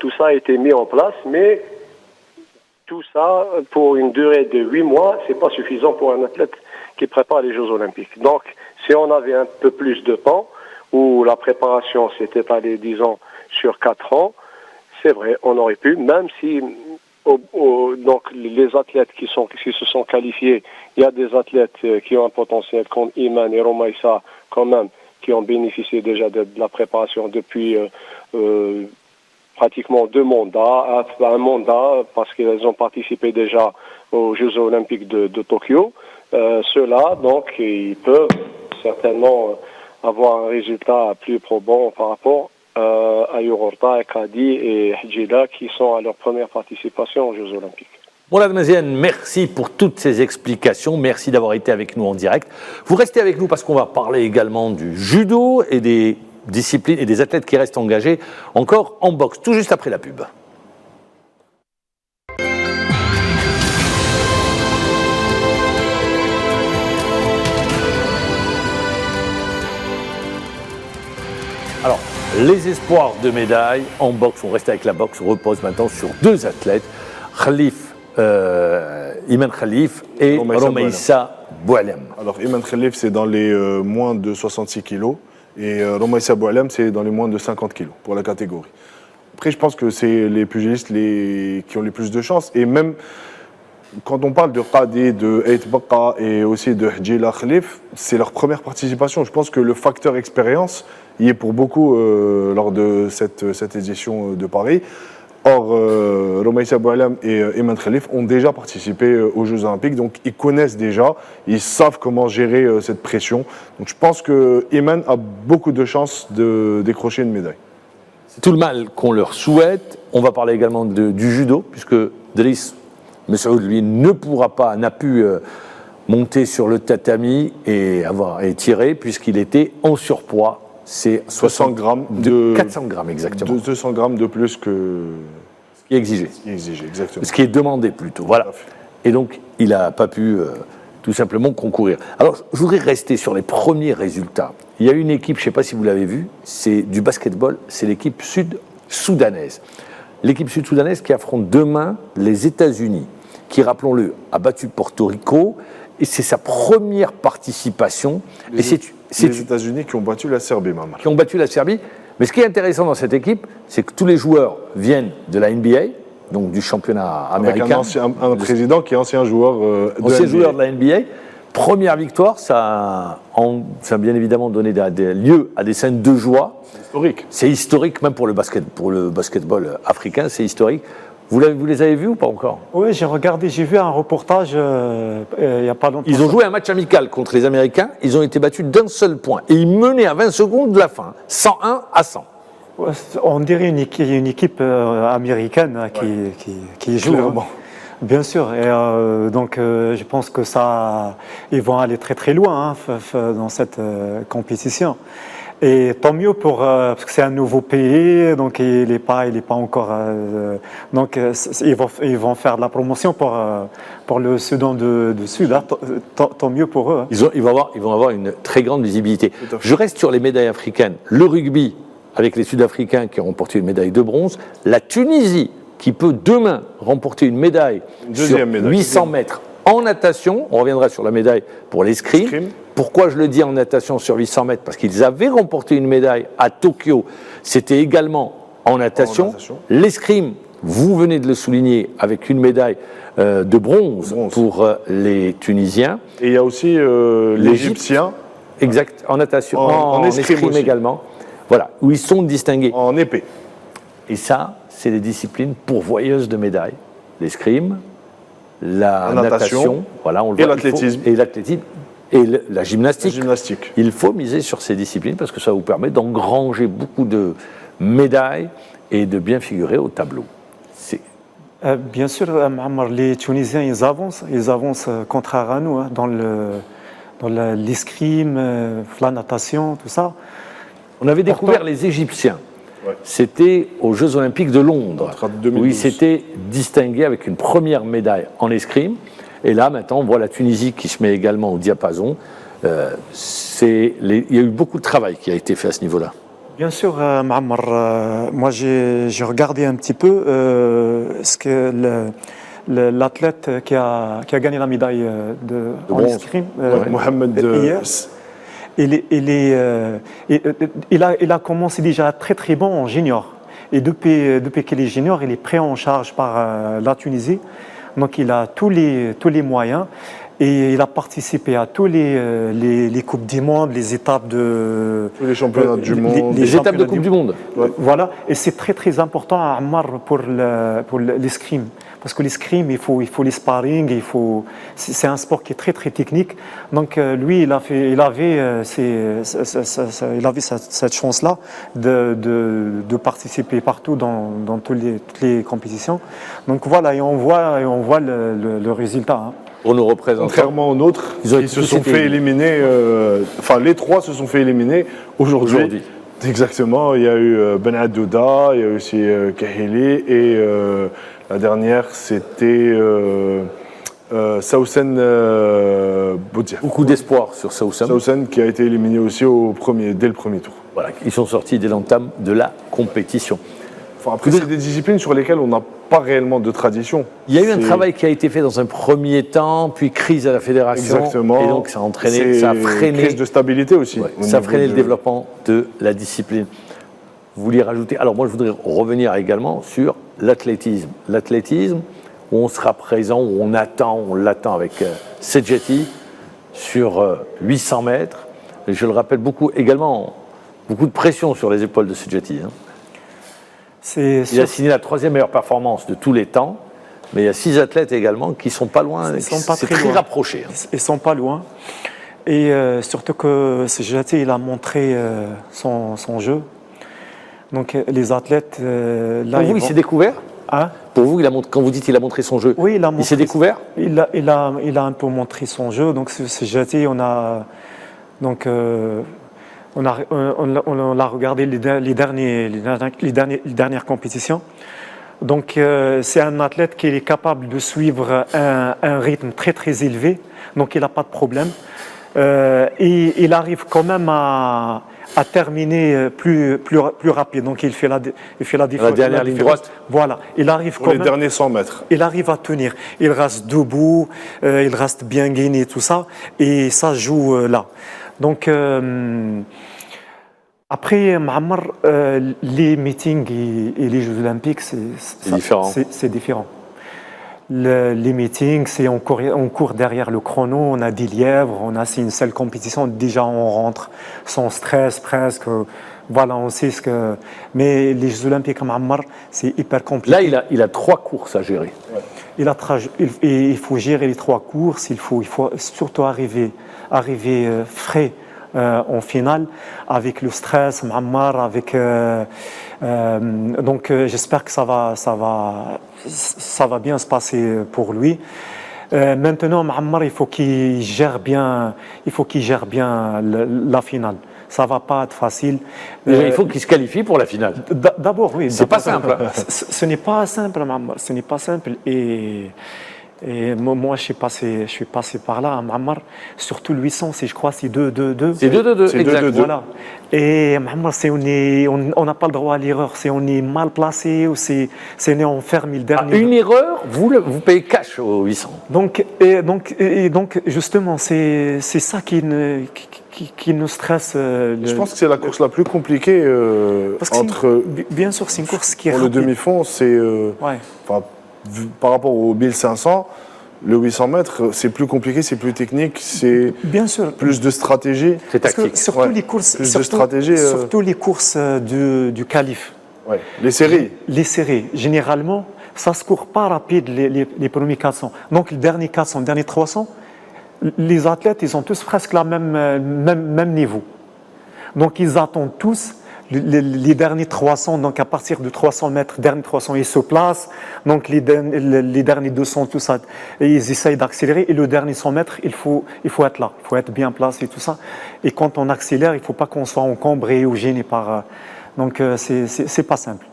Tout ça a été mis en place, mais tout ça, pour une durée de 8 mois, c'est pas suffisant pour un athlète qui prépare les Jeux Olympiques. Donc, si on avait un peu plus de temps, où la préparation s'est étalée, disons, sur 4 ans, c'est vrai, on aurait pu, même si donc les athlètes qui se sont qualifiés, il y a des athlètes qui ont un potentiel comme Iman et Romaïssa, quand même, qui ont bénéficié déjà de la préparation depuis pratiquement 2 mandats, un mandat parce qu'ils ont participé déjà aux Jeux Olympiques de Tokyo. Ceux-là, donc, ils peuvent certainement avoir un résultat plus probant par rapport à Yurorta, Kadi et Hidjila qui sont à leur première participation aux Jeux Olympiques. Moulad Maziane, merci pour toutes ces explications. Merci d'avoir été avec nous en direct. Vous restez avec nous parce qu'on va parler également du judo et des disciplines et des athlètes qui restent engagés encore en boxe, tout juste après la pub. Alors, les espoirs de médailles en boxe, on reste avec la boxe, reposent maintenant sur 2 athlètes, Iman Khalif et Romaïssa Boualem. Alors, Iman Khalif, c'est dans les moins de 66 kilos. Et Romaïssa Boualem, c'est dans les moins de 50 kilos pour la catégorie. Après, je pense que c'est les pugilistes qui ont les plus de chances. Et même quand on parle de Qadi, de Ait Bakka et aussi de Hidjila Khalif, c'est leur première participation. Je pense que le facteur expérience y est pour beaucoup lors de cette édition de Paris. Or, Romaïssa Boualem et Iman Khalif ont déjà participé aux Jeux Olympiques, donc ils connaissent déjà, ils savent comment gérer cette pression. Donc je pense que Iman a beaucoup de chances de décrocher une médaille. C'est tout le mal qu'on leur souhaite. On va parler également du judo, puisque Driss Messoud, lui, n'a pu monter sur le tatami et tirer, puisqu'il était en surpoids. C'est 60 grammes 400 grammes exactement. 200 grammes de plus que ce qui est exigé. Ce qui est exigé, exactement. Ce qui est demandé plutôt. Voilà. Et donc, il n'a pas pu tout simplement concourir. Alors, je voudrais rester sur les premiers résultats. Il y a une équipe, je ne sais pas si vous l'avez vu, c'est du basketball, c'est l'équipe sud-soudanaise. L'équipe sud-soudanaise qui affronte demain les États-Unis, qui, rappelons-le, a battu Porto Rico, et c'est sa première participation. Les États-Unis qui ont battu la Serbie, maman. Qui ont battu la Serbie. Mais ce qui est intéressant dans cette équipe, c'est que tous les joueurs viennent de la NBA, donc du championnat américain. Avec un président qui est ancien joueur de la NBA. Première victoire, ça a bien évidemment donné lieu à des scènes de joie. C'est historique. C'est historique, même pour le basketball africain, c'est historique. Vous les avez vus ou pas encore? Oui, j'ai regardé, j'ai vu un reportage il n'y a pas longtemps. Ils ont joué un match amical contre les Américains, ils ont été battus d'un seul point. Et ils menaient à 20 secondes de la fin, 101-100. On dirait une équipe américaine qui joue. Clairement. Bien sûr, et donc je pense que ils vont aller très très loin dans cette compétition. Et tant mieux parce que c'est un nouveau pays, donc il n'est pas encore. Donc ils vont faire de la promotion pour le Soudan du Sud. Hein, tant mieux pour eux. Hein. Ils vont avoir une très grande visibilité. Je reste sur les médailles africaines. Le rugby avec les Sud-Africains qui ont remporté une médaille de bronze. La Tunisie qui peut demain remporter une médaille sur 800 mètres en natation. On reviendra sur la médaille pour l'escrime. Pourquoi je le dis en natation sur 800 mètres? Parce qu'ils avaient remporté une médaille à Tokyo. C'était également en natation. L'escrime, vous venez de le souligner, avec une médaille de bronze pour les Tunisiens. Et il y a aussi l'Égyptien. Exact, en natation, en escrime également. Voilà, où ils sont distingués. En épée. Et ça, c'est les disciplines pourvoyeuses de médailles. L'escrime, la natation, voilà, on le et voit, l'athlétisme. Et l'athlétisme. Et la gymnastique. La gymnastique. Il faut miser sur ces disciplines parce que ça vous permet d'engranger beaucoup de médailles et de bien figurer au tableau. Bien sûr, Mouammar, les Tunisiens, ils avancent contraire à nous hein, dans l'escrime, la natation, tout ça. On avait découvert les Égyptiens. Ouais. C'était aux Jeux Olympiques de Londres, où ils s'étaient distingués avec une première médaille en escrime. Et là, maintenant, on voit la Tunisie qui se met également au diapason. Il y a eu beaucoup de travail qui a été fait à ce niveau-là. Bien sûr, Mouammar, moi j'ai regardé un petit peu ce que l'athlète qui a gagné la médaille en escrime, Mohamed hier. Il a commencé déjà très très bon en junior. Et depuis qu'il est junior, il est pris en charge par la Tunisie. Donc il a tous les moyens et il a participé à tous les Coupes du Monde, les étapes de... Tous les championnats du monde. Les étapes de Coupe du Monde. Ouais. Voilà, et c'est très très important à Ammar pour l'escrime. Parce que l'escrime, il faut les sparring, c'est un sport qui est très très technique. Donc lui, il avait cette chance-là de participer partout dans toutes les compétitions. Donc voilà, et on voit le résultat. Hein. Pour nous représenter. Contrairement aux nôtres, ils se sont fait éliminer, les trois se sont fait éliminer aujourd'hui. Exactement, il y a eu Ben Adouda, il y a eu aussi Kahili et la dernière c'était Saoussen Boudia. Beaucoup d'espoir sur Saoussen. Saoussen qui a été éliminé aussi dès le premier tour. Voilà, ils sont sortis dès l'entame de la compétition. Enfin, après, c'est des disciplines sur lesquelles on n'a pas réellement de tradition. Il y a eu un travail qui a été fait dans un premier temps, puis crise à la fédération. Exactement. Et donc ça a entraîné, ça a freiné. Crise de stabilité aussi. Ouais, ça a freiné le développement de la discipline. Vous vouliez rajouter? Alors moi je voudrais revenir également sur l'athlétisme. L'athlétisme, où on sera présent, où on l'attend avec Sedjati sur 800 mètres. Et je le rappelle également, beaucoup de pression sur les épaules de Sedjati. Hein. Il a signé la 3e meilleure performance de tous les temps, mais il y a 6 athlètes également qui ne sont pas loin, c'est très rapproché. Hein. Ils ne sont pas loin. Et surtout que Sedjati, il a montré son jeu. Donc les athlètes... Pour vous, il s'est découvert hein? Pour vous, quand vous dites qu'il a montré son jeu, oui, il s'est découvert il a un peu montré son jeu. Donc Sedjati, on a regardé les dernières compétitions. Donc, c'est un athlète qui est capable de suivre un rythme très très élevé. Donc, il n'a pas de problème. Et il arrive quand même à terminer plus rapide. Donc, il fait la différence. La dernière ligne droite. Voilà. Il arrive pour les derniers 100 mètres. Il arrive à tenir. Il reste debout, il reste bien gainé, tout ça. Et ça joue là. Donc, après, Mouammar, les meetings et les Jeux Olympiques, c'est différent. C'est différent. Les meetings, on court derrière le chrono, on a des lièvres, c'est une seule compétition, déjà on rentre sans stress presque. Voilà, on sait ce que... Mais les Jeux Olympiques à Mouammar, c'est hyper compliqué. Là, il a 3 courses à gérer. Ouais. Il faut gérer les 3 courses, il faut surtout arriver frais en finale, avec le stress, Mouammar, donc j'espère que ça va bien se passer pour lui. Maintenant, Mouammar, il faut qu'il gère bien la finale. Ça va pas être facile. Il faut qu'il se qualifie pour la finale. D'abord, oui. C'est pas simple. Ce n'est pas simple, Mouammar. Ce n'est pas simple. Et moi, je suis passé par là à Ma'amar, surtout le 800, je crois, c'est 2-2-2. C'est 2-2-2, C'est exact. 2-2-2. Voilà. Et Ma'amar, on n'a pas le droit à l'erreur, on est mal placé, ou c'est on ferme le Ah, dernier. une erreur, vous payez cash au 800. Donc justement, c'est ça qui nous stresse. Je pense que c'est la course la plus compliquée Parce que c'est entre. bien sûr, c'est une course qui est Pour le rapide. demi-fond, c'est. Ouais. Enfin, par rapport au 1500, le 800 mètres, c'est plus compliqué, c'est plus technique, c'est Bien sûr. plus de stratégie. C'est Parce que tactique. surtout Ouais. les courses, Plus de stratégie, surtout les courses du calife, Ouais. Les séries. les séries, généralement, ça se court pas rapide les premiers 400. Donc le dernier 400, le dernier 300, les athlètes, ils ont tous presque le même niveau. Donc ils attendent tous les derniers 300, donc à partir de 300 mètres, derniers 300, ils se placent. Donc les derniers 200, tout ça, et ils essayent d'accélérer. Et le dernier 100 mètres, il faut être là, il faut être bien placé et tout ça. Et quand on accélère, il ne faut pas qu'on soit encombré ou gêné par. Donc c'est pas simple.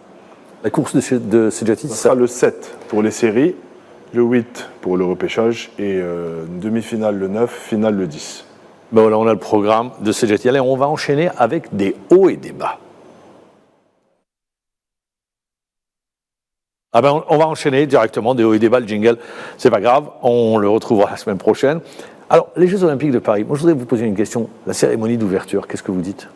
La course de Sejati, Ce c'est sera ça. le 7 pour les séries, le 8 pour le repêchage et demi-finale le 9, finale le 10. Ben voilà, on a le programme de Sejati. Allez, on va enchaîner avec des hauts et des bas. Ah ben, on va enchaîner directement des hauts et des bas, le jingle, c'est pas grave, on le retrouvera la semaine prochaine. Alors, les Jeux Olympiques de Paris, moi je voudrais vous poser une question. La cérémonie d'ouverture, qu'est-ce que vous dites?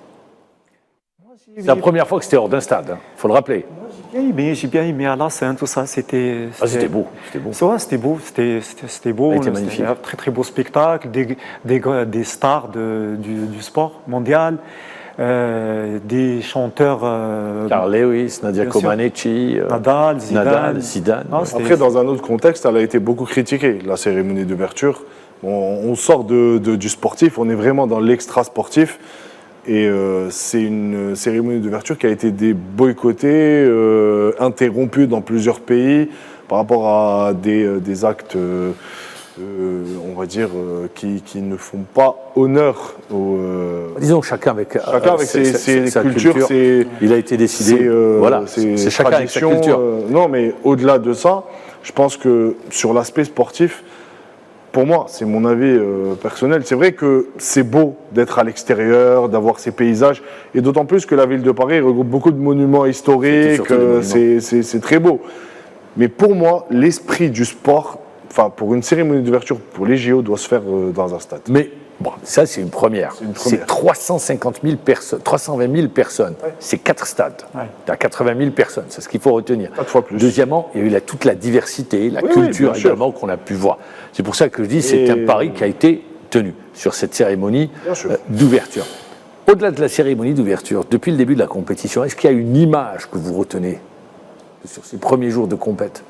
C'est la première fois que c'était hors d'un stade, il faut le rappeler. J'ai bien aimé Alassane, tout ça, c'était C'était beau, c'était beau. C'est vrai, c'était beau, c'était beau. Ça a été magnifique. C'était un très très beau spectacle, des stars du sport mondial, des chanteurs. Carl Lewis, Nadia bien sûr. Comaneci, Nadal, Zidane. Non, c'était- Après, dans un autre contexte, elle a été beaucoup critiquée, la cérémonie d'ouverture. On sort du sportif, on est vraiment dans l'extra sportif. Et c'est une cérémonie d'ouverture qui a été boycottée, interrompue dans plusieurs pays par rapport à des actes, on va dire, qui ne font pas honneur au. Disons chacun avec ses sa cultures, il a été décidé. Voilà, c'est chacun avec sa traditions, culture. non, mais au-delà de ça, je pense que sur l'aspect sportif, pour moi, c'est mon avis personnel, c'est vrai que c'est beau d'être à l'extérieur, d'avoir ces paysages, et d'autant plus que la ville de Paris regroupe beaucoup de monuments historiques, surtout des c'est très beau. Mais pour moi, l'esprit du sport, enfin pour une cérémonie d'ouverture pour les JO, doit se faire dans un stade. Mais bon, ça c'est une première. une première. C'est 350 000 personnes, 320 000 personnes. C'est 4 stades. Ouais. Tu as 80 000 personnes, c'est ce qu'il faut retenir. 4 fois plus. Deuxièmement, il y a eu toute la diversité, la Oui, culture bien sûr. également qu'on a pu voir. C'est pour ça que je dis c'est Et- un pari qui a été tenu sur cette cérémonie Bien sûr. d'ouverture. Au-delà de la cérémonie d'ouverture, depuis le début de la compétition, est-ce qu'il y a une image que vous retenez sur ces premiers jours de compète?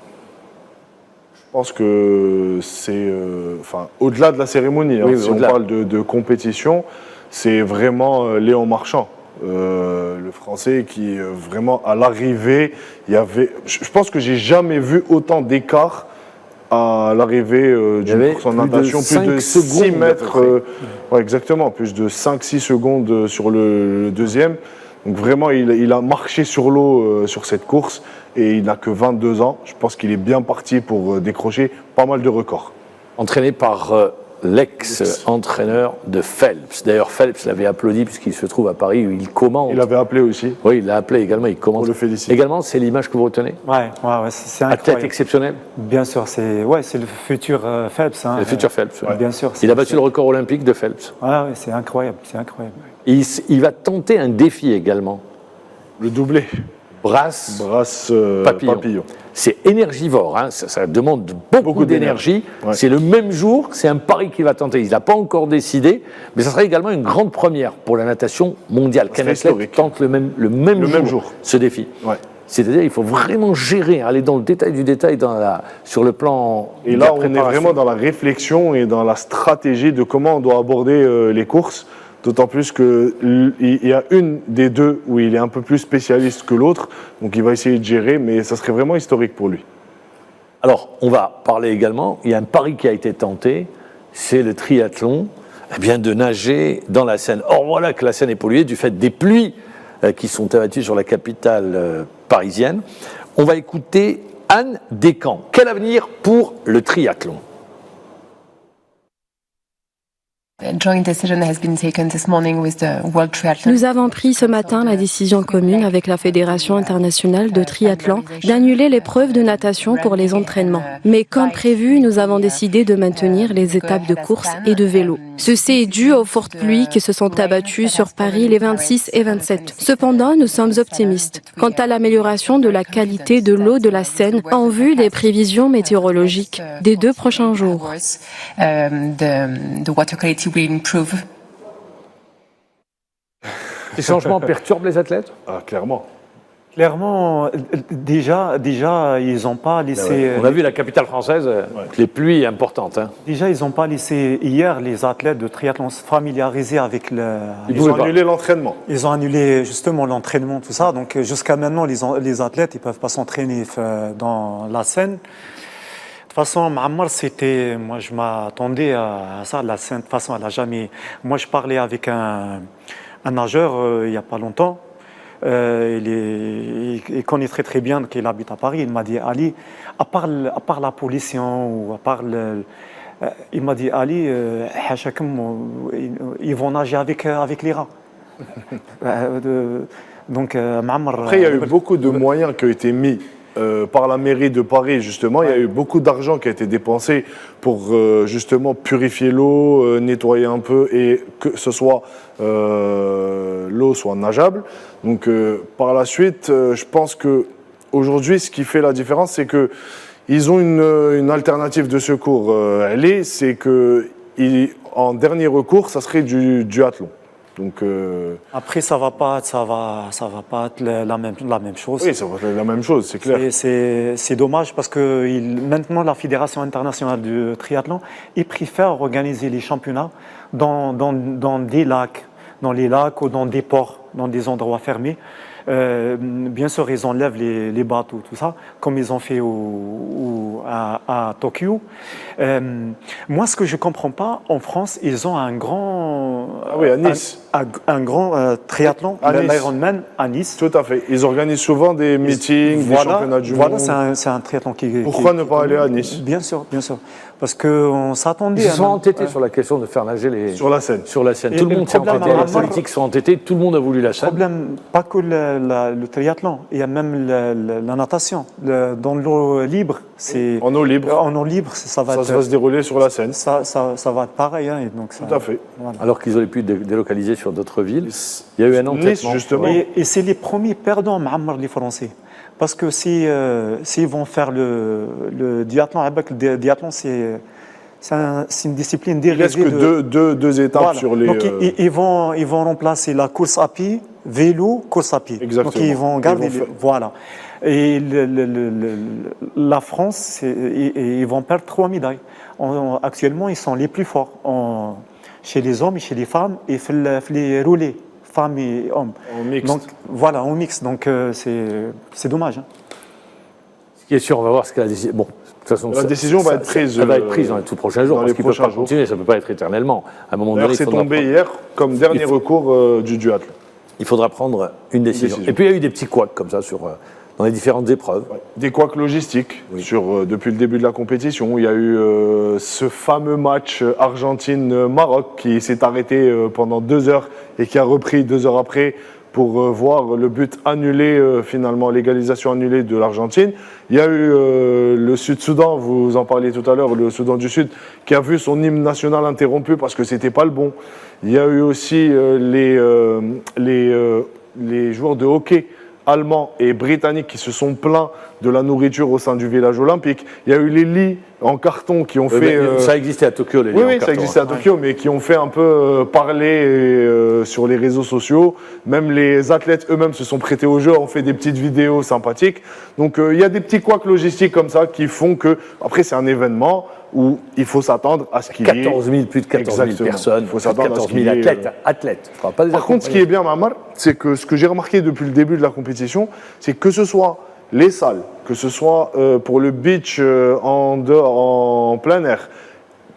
Je pense que c'est, enfin, au-delà de la cérémonie, hein, Oui, si on au-delà. parle de compétition, c'est vraiment Léon Marchand, le Français qui, vraiment, à l'arrivée, il y avait, je pense que j'ai jamais vu autant d'écart à l'arrivée y d'une avait course en plus de natation, plus de 5 6 secondes, à peu mètres, près. ouais, exactement, plus de 5-6 secondes sur le deuxième. Donc vraiment, il a marché sur l'eau sur cette course et il n'a que 22 ans. Je pense qu'il est bien parti pour décrocher pas mal de records. Entraîné par l'ex-entraîneur de Phelps. D'ailleurs, Phelps l'avait applaudi puisqu'il se trouve à Paris où il commente. Il avait appelé aussi. Oui, il l'a appelé également, il commente. Pour le féliciter. Également, c'est l'image que vous retenez? Ouais, c'est Athlète incroyable. exceptionnel, Bien sûr, c'est le futur Phelps. Hein. le futur Phelps. ouais. Bien sûr. Il a battu le record olympique de Phelps. Ouais, c'est incroyable, c'est incroyable. Il va tenter un défi également. Le doublé. Brasse, Brasse papillon. C'est énergivore, hein, ça demande beaucoup d'énergie. Ouais. C'est le même jour, c'est un pari qu'il va tenter. Il n'a pas encore décidé, mais ça sera également une grande première pour la natation mondiale. Ça Qu'un serait athlète historique. tente le même jour ce défi. Ouais. C'est-à-dire il faut vraiment gérer, aller dans le détail du détail sur le plan Et de là, la on est préparation. vraiment dans la réflexion et dans la stratégie de comment on doit aborder les courses. D'autant plus qu'il y a une des deux où il est un peu plus spécialiste que l'autre. Donc il va essayer de gérer, mais ça serait vraiment historique pour lui. Alors, on va parler également, il y a un pari qui a été tenté, c'est le triathlon, eh bien de nager dans la Seine. Or voilà que la Seine est polluée du fait des pluies qui sont abattues sur la capitale parisienne. On va écouter Anne Descamps. Quel avenir pour le triathlon? Nous avons pris ce matin la décision commune avec la Fédération internationale de triathlon d'annuler l'épreuve de natation pour les entraînements. Mais comme prévu, nous avons décidé de maintenir les étapes de course et de vélo. Ceci est dû aux fortes pluies qui se sont abattues sur Paris les 26 et 27. Cependant, nous sommes optimistes quant à l'amélioration de la qualité de l'eau de la Seine en vue des prévisions météorologiques des 2 prochains jours. Ces changements perturbent les athlètes? Ah, clairement. Clairement, déjà, ils n'ont pas laissé. On a vu la capitale française, les pluies importantes. Hein. Déjà, ils n'ont pas laissé hier les athlètes de triathlon se familiariser avec le. Ils ont annulé l'entraînement. Ils ont annulé justement l'entraînement, tout ça. Donc jusqu'à maintenant, les athlètes, ils peuvent pas s'entraîner dans la Seine. De toute façon, Ma'ammar, moi, je m'attendais à ça. La Seine, de toute façon, elle n'a jamais. Moi, je parlais avec un nageur il n'y a pas longtemps. Il connaît très bien qu'il habite à Paris. Il m'a dit, Ali, à part la pollution ou à part il m'a dit, Ali, ils vont nager avec les rats. Donc, Ma'ammar. Après, il y a eu beaucoup de moyens qui ont été mis par la mairie de Paris, justement. Il y a eu beaucoup d'argent qui a été dépensé pour justement purifier l'eau, nettoyer un peu et que ce soit l'eau soit nageable. Donc par la suite, je pense qu'aujourd'hui, ce qui fait la différence, c'est qu'ils ont une alternative de secours. C'est qu'en dernier recours, ça serait du duathlon. Donc, après, ça va pas être la même chose. Oui, ça va être la même chose, c'est clair. C'est dommage parce que maintenant, la Fédération internationale du triathlon, ils préfèrent organiser les championnats dans des lacs, dans les lacs ou dans des ports, dans des endroits fermés. Bien sûr, ils enlèvent les bateaux, tout ça, comme ils ont fait à Tokyo. Moi, ce que je ne comprends pas, en France, ils ont un grand, à Nice. un grand triathlon, l'Ironman à Nice. Tout à fait. Ils organisent souvent des meetings, des championnats du monde. Voilà, c'est un triathlon qui... Pourquoi ne pas aller à Nice? Bien sûr. Parce qu'on s'attendait... Ils se sont entêtés sur la question de faire nager les... Sur la Seine. Sur la Seine. Tout le monde s'est entêté, les politiques sont entêtés, tout le monde a voulu la Seine. Problème, pas que le triathlon, il y a même la natation. Dans l'eau libre, c'est... En eau libre. En eau libre, ça va se dérouler sur la Seine. Ça va être pareil. Hein, et donc tout à fait. Voilà. Alors qu'ils auraient pu délocaliser sur d'autres villes. Il y a eu un entêtement. Nice, justement. Et c'est les premiers perdants, Ma'ammar, les Français. Parce que s'ils vont faire le duathlon, le duathlon, c'est une discipline dérivée. Il reste que deux étapes voilà. sur les... Donc ils vont remplacer la course à pied, vélo, course à pied. Exactement. Donc ils vont garder... Voilà. Et la France, ils vont perdre 3 médailles. Actuellement, ils sont les plus forts chez les hommes et chez les femmes et les roulés, femmes et hommes. En mixte. Donc, voilà, en mixte. Donc c'est dommage. Hein. Ce qui est sûr, on va voir ce qu'elle a décidé. Bon, de toute façon, la décision va être prise. Elle va être prise dans les tout prochains jours, parce qu'ils ne peuvent pas continuer, ça ne peut pas être éternellement. À un moment donné, c'est tombé hier comme dernier recours du duathlon. Il faudra prendre une décision. Et puis il y a eu des petits couacs comme ça dans les différentes épreuves. Ouais. Des couacs logistiques depuis le début de la compétition. Il y a eu ce fameux match Argentine-Maroc qui s'est arrêté pendant 2 heures et qui a repris 2 heures après pour voir le but annulé, finalement, l'égalisation annulée de l'Argentine. Il y a eu le Sud-Soudan, vous en parliez tout à l'heure, le Soudan du Sud, qui a vu son hymne national interrompu parce que c'était pas le bon. Il y a eu aussi les joueurs de hockey allemands et britanniques qui se sont plaints de la nourriture au sein du village olympique. Il y a eu les lits en carton qui ont fait... Ça existait à Tokyo, les lits en carton. Oui, ça existait à Tokyo, mais qui ont fait un peu parler sur les réseaux sociaux. Même les athlètes eux-mêmes se sont prêtés au jeu, ont fait des petites vidéos sympathiques. Donc il y a des petits couacs logistiques comme ça qui font que... Après, c'est un événement où il faut s'attendre à ce qu'il y ait... 14 000, plus de 14 000 personnes, il faut s'attendre 14 000 athlètes. Par contre, ce qui est bien, Ma'ammar, c'est que ce que j'ai remarqué depuis le début de la compétition, c'est que ce soit les salles, que ce soit pour le beach en plein air,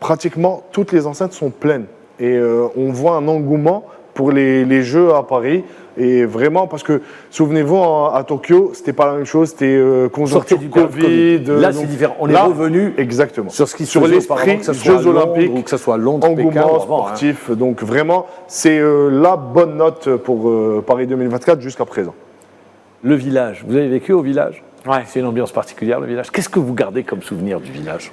pratiquement toutes les enceintes sont pleines. Et on voit un engouement pour les Jeux à Paris. Et vraiment, parce que, souvenez-vous, à Tokyo, c'était pas la même chose, c'était conjoncture Sortez du cadre Covid. Là, c'est différent. On est revenu exactement sur ce qui se sur faisait l'esprit auparavant, que ce soit Jeux Olympiques, ou que ce soit Londres, Pékin, engouement ou avant, hein. sportif. Donc vraiment, c'est la bonne note pour Paris 2024 jusqu'à présent. Le village, vous avez vécu au village? Ouais. C'est une ambiance particulière, le village. Qu'est-ce que vous gardez comme souvenir du village?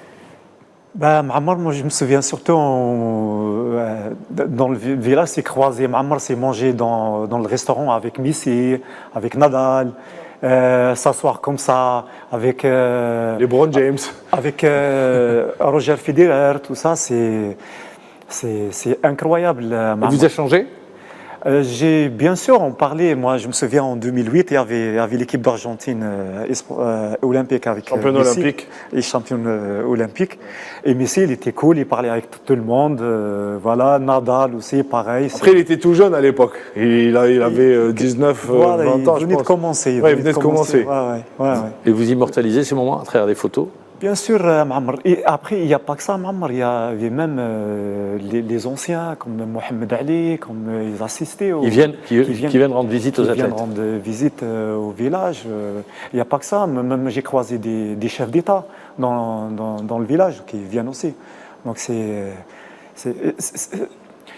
Ma'ammar, moi je me souviens surtout dans le village, c'est croisé. Ma'ammar, c'est manger dans le restaurant avec Messi, avec Nadal, s'asseoir comme ça, avec LeBron James. avec Roger Federer, tout ça, c'est incroyable. Et Ma'ammar. vous échangez? Bien sûr, on parlait. Moi, je me souviens en 2008, il y avait l'équipe d'Argentine olympique avec Champion Messi, olympique. et championne olympique. Et Messi, il était cool, il parlait avec tout le monde. Voilà, Nadal aussi, pareil. Après, il était tout jeune à l'époque. Il avait 19, Voilà, 20 ans, il je venait de pense. commencer. Ouais, il venait de commencer. Ouais. Et vous immortalisez ces moments à travers des photos? Bien sûr, Ma'ammar. Et après, il n'y a pas que ça, Ma'ammar. Il y avait même les anciens, comme Mohamed Ali, comme ils assistaient. Qui viennent rendre visite aux Qui viennent athlètes. rendre visite au village. Il n'y a pas que ça. Même j'ai croisé des chefs d'État dans le village qui viennent aussi. Donc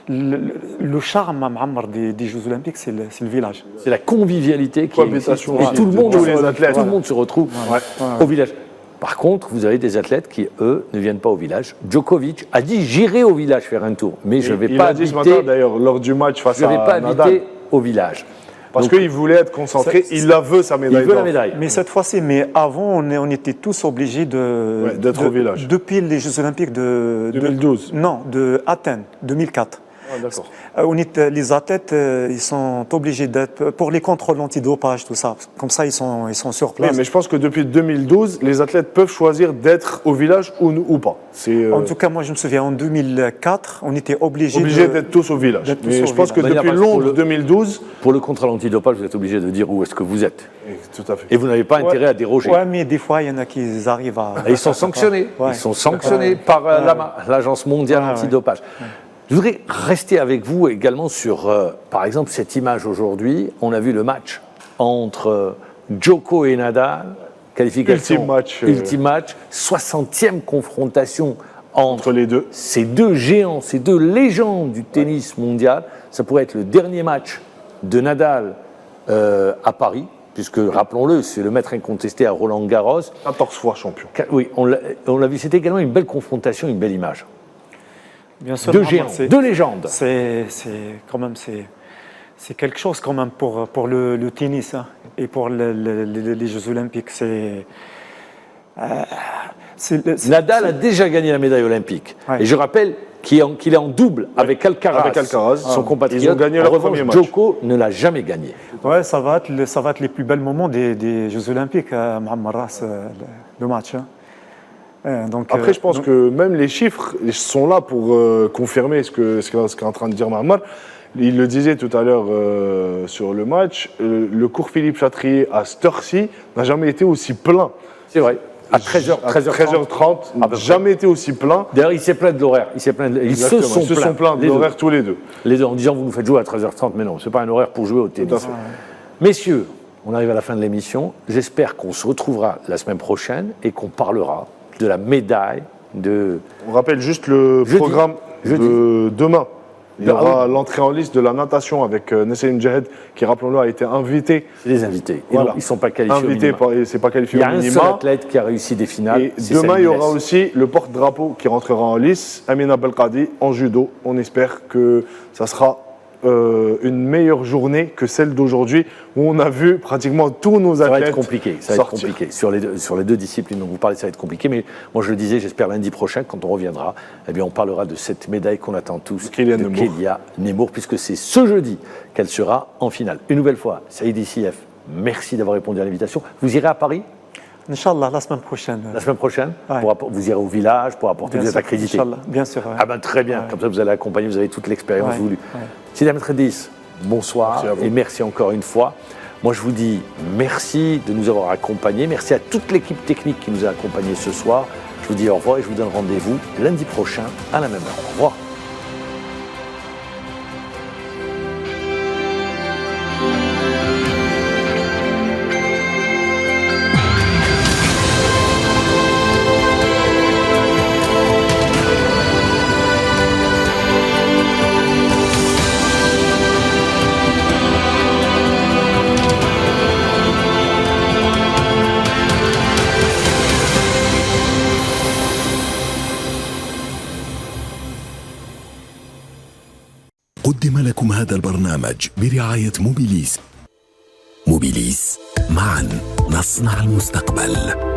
le charme, Ma'ammar, des Jeux Olympiques, c'est le village. C'est la convivialité qui existe. Cohabitation Et aussi tout le de monde, tous les athlètes. tout le monde se retrouve au village. Par contre, vous avez des athlètes qui, eux, ne viennent pas au village. Djokovic a dit « j'irai au village faire un tour », mais je ne vais il pas a dit ce habiter, matin, d'ailleurs, lors du match face je vais à pas Nadal. habiter au village. Parce qu'il voulait être concentré, il la veut, sa Il médaille veut la d'or. médaille. Mais cette fois-ci, avant, on était tous obligés d'être au village. Depuis les Jeux Olympiques de 2012. Non, de Athènes, 2004. Ah, d'accord. Les athlètes, ils sont obligés d'être pour les contrôles antidopage, tout ça. Comme ça, ils sont sur Oui, place. mais je pense que depuis 2012, les athlètes peuvent choisir d'être au village ou pas. C'est En tout cas, moi, je me souviens, en 2004, on était obligés d'être tous au village. d'être tous Mais au je pense que village. depuis Pour Londres le- 2012, Pour le contrôle antidopage, vous êtes obligé de dire où est-ce que vous êtes. tout à fait. Et vous n'avez pas intérêt à déroger. Ouais, mais des fois, il y en a qui arrivent à... Et ils sont sanctionnés. Ouais. Ils sont sanctionnés Ouais. par l'Agence mondiale Ouais, ouais. antidopage. Je voudrais rester avec vous également sur, par exemple, cette image aujourd'hui. On a vu le match entre Djoko et Nadal. Qualification. Ultime match. 60e confrontation Entre les deux. ces deux géants, ces deux légendes du tennis mondial. Ça pourrait être le dernier match de Nadal à Paris, puisque, rappelons-le, c'est le maître incontesté à Roland-Garros. 14 fois champion. Oui, on l'a vu, c'était également une belle confrontation, une belle image. Bien sûr, Deux Mohamed, géants, deux légendes. C'est quand même c'est quelque chose quand même pour le tennis, hein, et pour les Jeux Olympiques. Nadal a déjà gagné la médaille olympique. Ouais. Et je rappelle qu'il est en double avec Alcaraz, avec Alcaraz. son Ils compatriote. ont gagné En leur revanche, premier match. Djoko ne l'a jamais gagné. Ouais, ça va être les plus belles moments des Jeux Olympiques, Mohamed, le match. Hein. Donc, Après, je pense que même les chiffres sont là pour confirmer ce qu'est en train de dire Mahamar. Il le disait tout à l'heure sur le match, le cours Philippe Chatrier à cette heure-ci n'a jamais été aussi plein. C'est vrai. À 13h30. n'a jamais été aussi plein. D'ailleurs, il s'est plaint de l'horaire. Ils Exactement. se sont plaints de les deux. l'horaire tous les deux. Les deux, en disant vous nous faites jouer à 13h30, mais non, ce n'est pas un horaire pour jouer au Tout à tennis. fait. Messieurs, on arrive à la fin de l'émission. J'espère qu'on se retrouvera la semaine prochaine et qu'on parlera de la médaille de... On rappelle juste le Jeudi. programme de demain. Il y Ah aura l'entrée en liste de la natation avec Nessim Djahed, qui, rappelons-le, a été invité. C'est des invités. Voilà. Ils ne sont pas qualifiés Invité, au minima. c'est pas Il qualifié y a au un seul minima. athlète qui a réussi des finales. Et c'est demain, il y Saïd aura Ness. aussi le porte-drapeau qui rentrera en lice, Amina Belkadi, en judo. On espère que ça sera une meilleure journée que celle d'aujourd'hui, où on a vu pratiquement tous nos Ça va athlètes être compliqué. Ça va être sortir. compliqué. Sur les deux disciplines dont vous parlez, ça va être compliqué. Mais moi, je le disais, j'espère lundi prochain, quand on reviendra, eh bien, on parlera de cette médaille qu'on attend tous, Kylian de Nemours. Kélia Nemours, puisque c'est ce jeudi qu'elle sera en finale. Une nouvelle fois, Saïd ICF, merci d'avoir répondu à l'invitation. Vous irez à Paris Inch'Allah, la semaine prochaine. la semaine prochaine Ouais. Vous irez au village pour apporter Bien des sûr, accrédités. Inch'Allah, bien sûr. Ouais. Ah ben très bien, Ouais. comme ça vous allez accompagner, vous avez toute l'expérience Ouais, voulue. ouais. Sidi Ahmed Redis, bonsoir Merci à vous. et merci encore une fois. Moi je vous dis merci de nous avoir accompagnés, merci à toute l'équipe technique qui nous a accompagnés ce soir. Je vous dis au revoir et je vous donne rendez-vous lundi prochain à la même heure. Au revoir. قدم لكم هذا البرنامج برعاية موبيليس. موبيليس، معا نصنع المستقبل.